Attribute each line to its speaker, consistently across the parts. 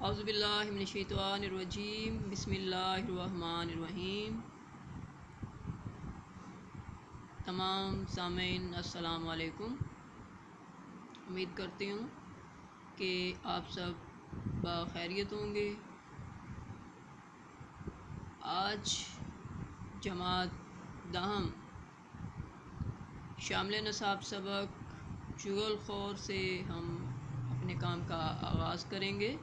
Speaker 1: اعوذ باللہ من الشیطان الرجیم بسم اللہ الرحمن الرحیم۔ تمام سامعین السلام علیکم۔ امید کرتی ہوں کہ آپ سب بخیریت ہوں گے۔ آج جماعت دہم شامل نصاب سبق چغل خور سے ہم اپنے کام کا آغاز کریں گے۔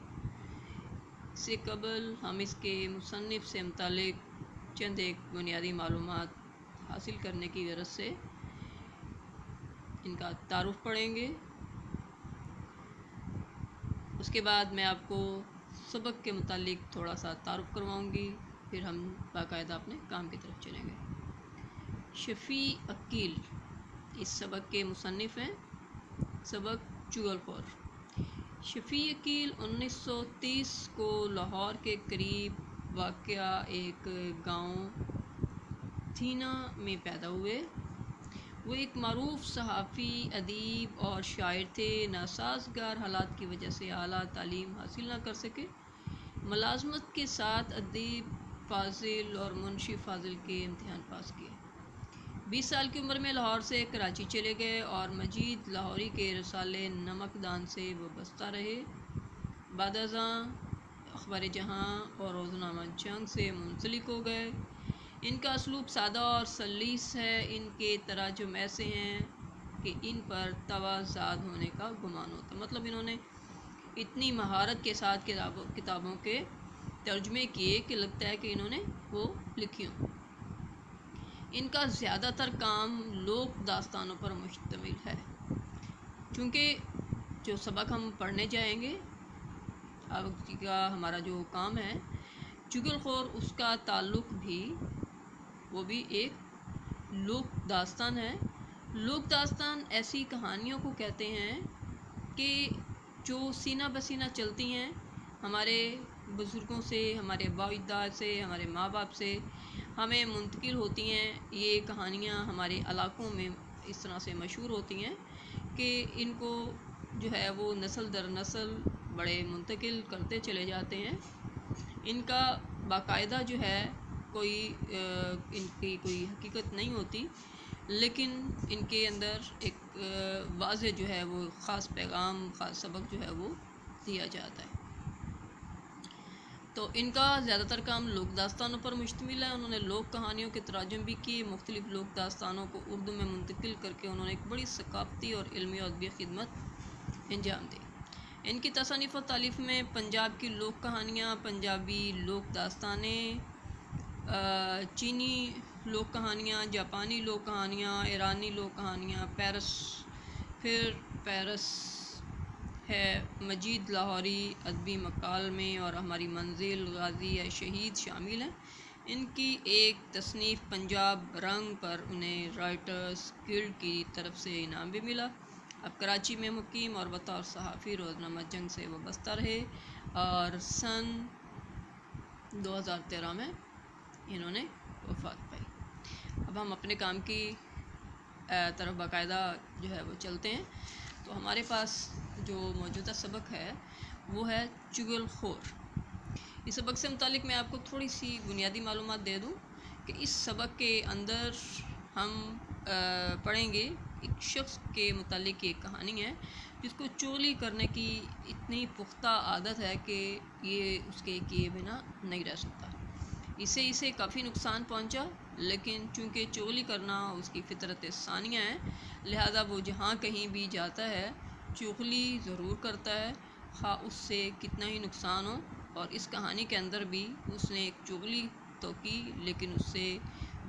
Speaker 1: اس سے قبل ہم اس کے مصنف سے متعلق چند ایک بنیادی معلومات حاصل کرنے کی غرض سے ان کا تعارف پڑھیں گے۔ اس کے بعد میں آپ کو سبق کے متعلق تھوڑا سا تعارف کرواؤں گی، پھر ہم باقاعدہ اپنے کام کی طرف چلیں گے۔ شفیع عقیل اس سبق کے مصنف ہیں۔ سبق چغل خور۔ شفیع عقیل 1930 کو لاہور کے قریب واقع ایک گاؤں تھینا میں پیدا ہوئے۔ وہ ایک معروف صحافی، ادیب اور شاعر تھے۔ ناسازگار حالات کی وجہ سے اعلیٰ تعلیم حاصل نہ کر سکے۔ ملازمت کے ساتھ ادیب فاضل اور منشی فاضل کے امتحان پاس کیے۔ 20 سال کی عمر میں لاہور سے کراچی چلے گئے اور مجید لاہوری کے رسالے نمکدان سے وابستہ رہے۔ بعد ازاں اخبار جہاں اور روزنامہ جنگ سے منسلک ہو گئے۔ ان کا اسلوب سادہ اور سلیس ہے۔ ان کے تراجم ایسے ہیں کہ ان پر توازاد ہونے کا گمان ہوتا ہے، مطلب انہوں نے اتنی مہارت کے ساتھ کتابوں کے ترجمے کیے کہ لگتا ہے کہ انہوں نے وہ لکھی ہوں۔ ان کا زیادہ تر کام لوک داستانوں پر مشتمل ہے۔ چونکہ جو سبق ہم پڑھنے جائیں گے، اب کا ہمارا جو کام ہے چغل خور، اس کا تعلق بھی وہ بھی ایک لوک داستان ہے۔ لوک داستان ایسی کہانیوں کو کہتے ہیں کہ جو سینہ بسینہ چلتی ہیں ہمارے بزرگوں سے، ہمارے باپ اجداد سے، ہمارے ماں باپ سے ہمیں منتقل ہوتی ہیں۔ یہ کہانیاں ہمارے علاقوں میں اس طرح سے مشہور ہوتی ہیں کہ ان کو جو ہے وہ نسل در نسل بڑے منتقل کرتے چلے جاتے ہیں۔ ان کا باقاعدہ جو ہے ان کی کوئی حقیقت نہیں ہوتی، لیکن ان کے اندر ایک واضح جو ہے وہ خاص پیغام، خاص سبق جو ہے وہ دیا جاتا ہے۔ تو ان کا زیادہ تر کام لوک داستانوں پر مشتمل ہے۔ انہوں نے لوک کہانیوں کے تراجم بھی کیے۔ مختلف لوک داستانوں کو اردو میں منتقل کر کے انہوں نے ایک بڑی ثقافتی اور علمی اور ادبی خدمت انجام دی۔ ان کی تصانیف و تالیف میں پنجاب کی لوک کہانیاں، پنجابی لوک داستانیں، چینی لوک کہانیاں، جاپانی لوک کہانیاں، ایرانی لوک کہانیاں، پیرس ہے، مجید لاہوری ادبی مکالمے اور ہماری منزل، غازی ہے شہید شامل ہیں۔ ان کی ایک تصنیف پنجاب رنگ پر انہیں رائٹرز گلڈ کی طرف سے انعام بھی ملا۔ اب کراچی میں مقیم اور بطور صحافی روزنامہ جنگ سے وابستہ رہے اور سن 2013 میں انہوں نے وفات پائی۔ اب ہم اپنے کام کی طرف باقاعدہ جو ہے وہ چلتے ہیں۔ تو ہمارے پاس جو موجودہ سبق ہے وہ ہے چغل خور۔ اس سبق سے متعلق میں آپ کو تھوڑی سی بنیادی معلومات دے دوں کہ اس سبق کے اندر ہم پڑھیں گے ایک شخص کے متعلق ایک کہانی ہے جس کو چغلی کرنے کی اتنی پختہ عادت ہے کہ یہ اس کے کیے بنا نہیں رہ سکتا۔ اسے کافی نقصان پہنچا، لیکن چونکہ چغلی کرنا اس کی فطرت ثانیہ ہے، لہذا وہ جہاں کہیں بھی جاتا ہے چغلی ضرور کرتا ہے، خواہ اس سے کتنا ہی نقصان ہو۔ اور اس کہانی کے اندر بھی اس نے ایک چغلی تو کی، لیکن اس سے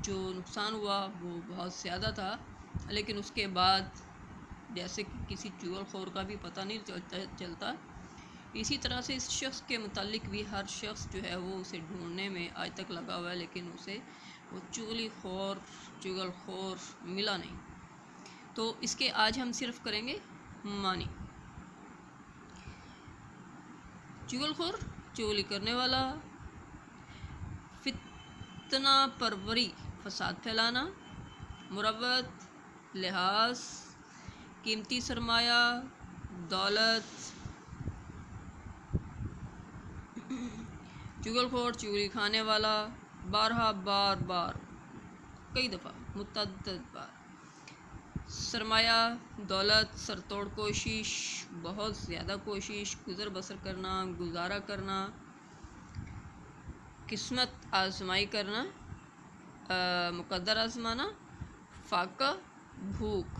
Speaker 1: جو نقصان ہوا وہ بہت زیادہ تھا۔ لیکن اس کے بعد جیسے کہ کسی چغل خور کا بھی پتہ نہیں چلتا، اسی طرح سے اس شخص کے متعلق بھی ہر شخص جو ہے وہ اسے ڈھونڈنے میں آج تک لگا ہوا ہے، لیکن اسے وہ چغل خور ملا نہیں۔ تو اس کے آج ہم صرف کریں گے معنی۔ چغل خور، چغلی کرنے والا، فتنہ پروری، فساد پھیلانا، مروت، لحاظ، قیمتی سرمایہ، دولت، چغل خور چغلی کھانے والا، بارہا بار بار کئی دفعہ متعدد بار، سرمایہ دولت سر توڑ کوشش بہت زیادہ کوشش، گزر بسر کرنا گزارا کرنا، قسمت آزمائی کرنا مقدر آزمانا، فاقہ بھوک،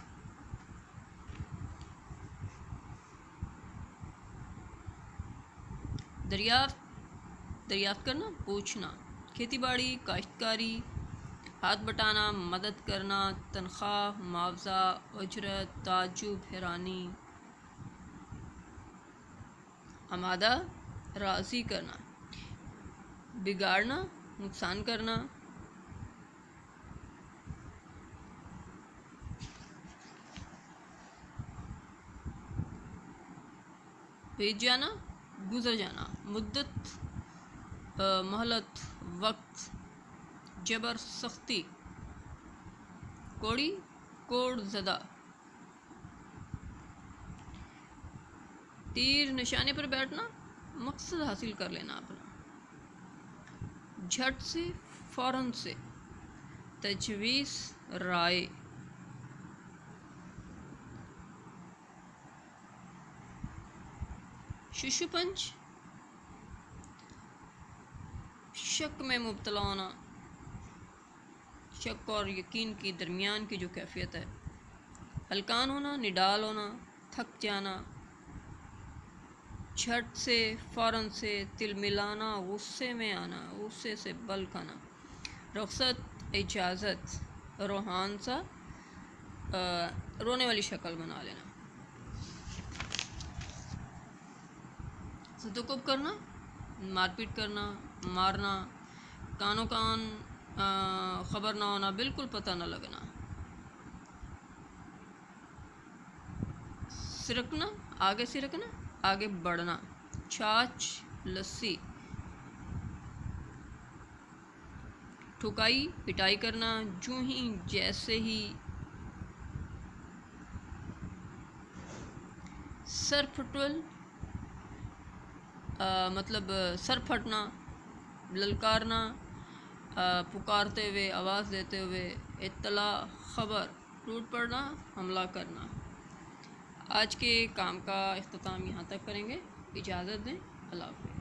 Speaker 1: دریافت کرنا پوچھنا، کھیتی باڑی کاشتکاری، ہاتھ بٹانا مدد کرنا، تنخواہ معاوضہ اجرت تعجب حیرانی، آمادہ راضی کرنا، بگاڑنا نقصان کرنا، بیت جانا گزر جانا، مدت مہلت وقت، جبر سختی، کوڑی کوڑ زدہ، تیر نشانے پر بیٹھنا مقصد حاصل کر لینا اپنا، جھٹ سے فوراً سے، تجویز رائے، ششپنج شک میں مبتلا ہونا، شک اور یقین کی درمیان کی جو کیفیت ہے، ہلکان ہونا نڈال ہونا، تھک جانا، جھٹ سے فوراً سے، تل ملانا غصے میں آنا، غصے سے بل کھانا، رخصت اجازت، روحان سا رونے والی شکل بنا لینا، تدقق کرنا مار پیٹ کرنا مارنا، کانوں کان خبر نہ ہونا بالکل پتہ نہ لگنا، سرکنا آگے سرکنا آگے بڑھنا، چھاچھ لسی، ٹھکائی پٹائی کرنا جو ہی جیسے ہی، سر پھٹول مطلب سر پھٹنا، للکارنا پکارتے ہوئے آواز دیتے ہوئے، اطلاع خبر ٹوٹ پڑنا حملہ کرنا۔ آج کے کام کا اختتام یہاں تک کریں گے، اجازت دیں، اللہ حافظ۔